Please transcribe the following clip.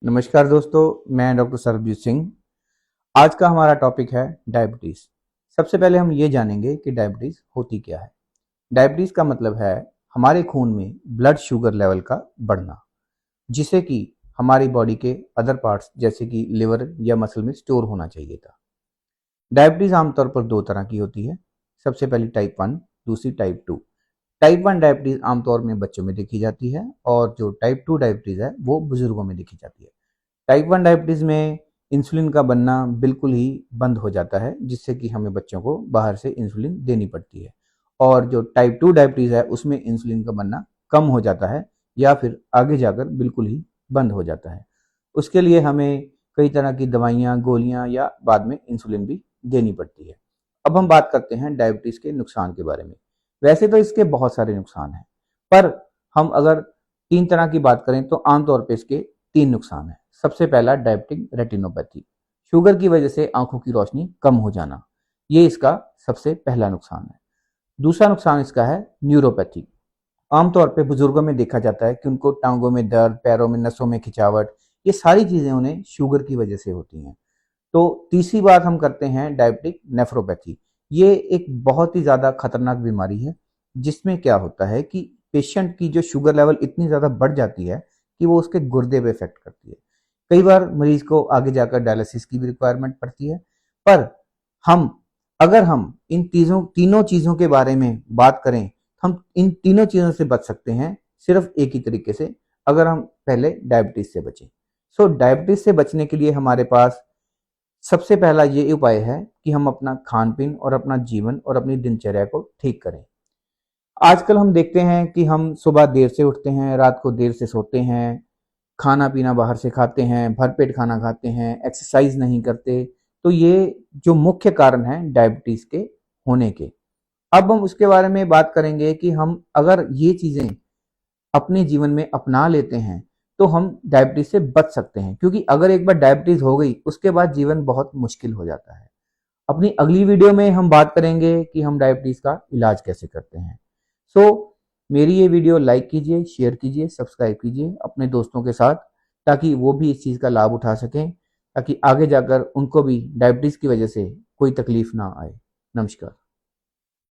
नमस्कार दोस्तों, मैं डॉक्टर सरबजीत सिंह। आज का हमारा टॉपिक है डायबिटीज़। सबसे पहले हम ये जानेंगे कि डायबिटीज़ होती क्या है। डायबिटीज़ का मतलब है हमारे खून में ब्लड शुगर लेवल का बढ़ना, जिसे कि हमारी बॉडी के अदर पार्ट्स जैसे कि लिवर या मसल में स्टोर होना चाहिए था। डायबिटीज़ आमतौर पर दो तरह की होती है। सबसे पहली टाइप 1, दूसरी टाइप 2। टाइप 1 डायबिटीज़ आमतौर में बच्चों में देखी जाती है और जो टाइप 2 डायबिटीज़ है वो बुजुर्गों में देखी जाती है। टाइप 1 डायबिटीज़ में इंसुलिन का बनना बिल्कुल ही बंद हो जाता है, जिससे कि हमें बच्चों को बाहर से इंसुलिन देनी पड़ती है। और जो टाइप 2 डायबिटीज़ है उसमें इंसुलिन का बनना कम हो जाता है या फिर आगे जाकर बिल्कुल ही बंद हो जाता है। उसके लिए हमें कई तरह की दवाइयाँ, गोलियाँ या बाद में इंसुलिन भी देनी पड़ती है। अब हम बात करते हैं डायबिटीज़ के नुकसान के बारे में। वैसे तो इसके बहुत सारे नुकसान हैं, पर हम अगर 3 तरह की बात करें तो आमतौर पे इसके 3 नुकसान हैं। सबसे पहला डायबिटिक रेटिनोपैथी, शुगर की वजह से आंखों की रोशनी कम हो जाना, ये इसका सबसे पहला नुकसान है। दूसरा नुकसान इसका है न्यूरोपैथी। आमतौर पे बुजुर्गों में देखा जाता है कि उनको टांगों में दर्द, पैरों में नसों में खिंचावट, ये सारी चीजें उन्हें शुगर की वजह से होती हैं। तो तीसरी बात हम करते हैं डायबिटिक नेफ्रोपैथी। ये एक बहुत ही ज़्यादा खतरनाक बीमारी है, जिसमें क्या होता है कि पेशेंट की जो शुगर लेवल इतनी ज़्यादा बढ़ जाती है कि वो उसके गुर्दे पे इफेक्ट करती है। कई बार मरीज को आगे जाकर डायलिसिस की भी रिक्वायरमेंट पड़ती है। पर हम अगर हम इन तीनों चीज़ों के बारे में बात करें, हम इन तीनों चीज़ों से बच सकते हैं सिर्फ एक ही तरीके से, अगर हम पहले डायबिटीज से बचें। सो डायबिटीज से बचने के लिए हमारे पास सबसे पहला ये उपाय है कि हम अपना खान-पीन और अपना जीवन और अपनी दिनचर्या को ठीक करें। आजकल हम देखते हैं कि हम सुबह देर से उठते हैं, रात को देर से सोते हैं, खाना-पीना बाहर से खाते हैं, भरपेट खाना खाते हैं, एक्सरसाइज नहीं करते। तो ये जो मुख्य कारण हैं डायबिटीज़ के होने के। अब हम उसके बारे में बात करेंगे कि हम अगर ये चीज़ें अपने जीवन में अपना लेते हैं, तो हम डायबिटीज़ से बच सकते हैं, क्योंकि अगर एक बार डायबिटीज़ हो गई, उसके बाद जीवन बहुत मुश्किल हो जाता है। अपनी अगली वीडियो में हम बात करेंगे कि हम डायबिटीज़ का इलाज कैसे करते हैं। सो मेरी ये वीडियो लाइक कीजिए, शेयर कीजिए, सब्सक्राइब कीजिए अपने दोस्तों के साथ, ताकि वो भी इस चीज़ का लाभ उठा सकें, ताकि आगे जाकर उनको भी डायबिटीज़ की वजह से कोई तकलीफ ना आए। नमस्कार।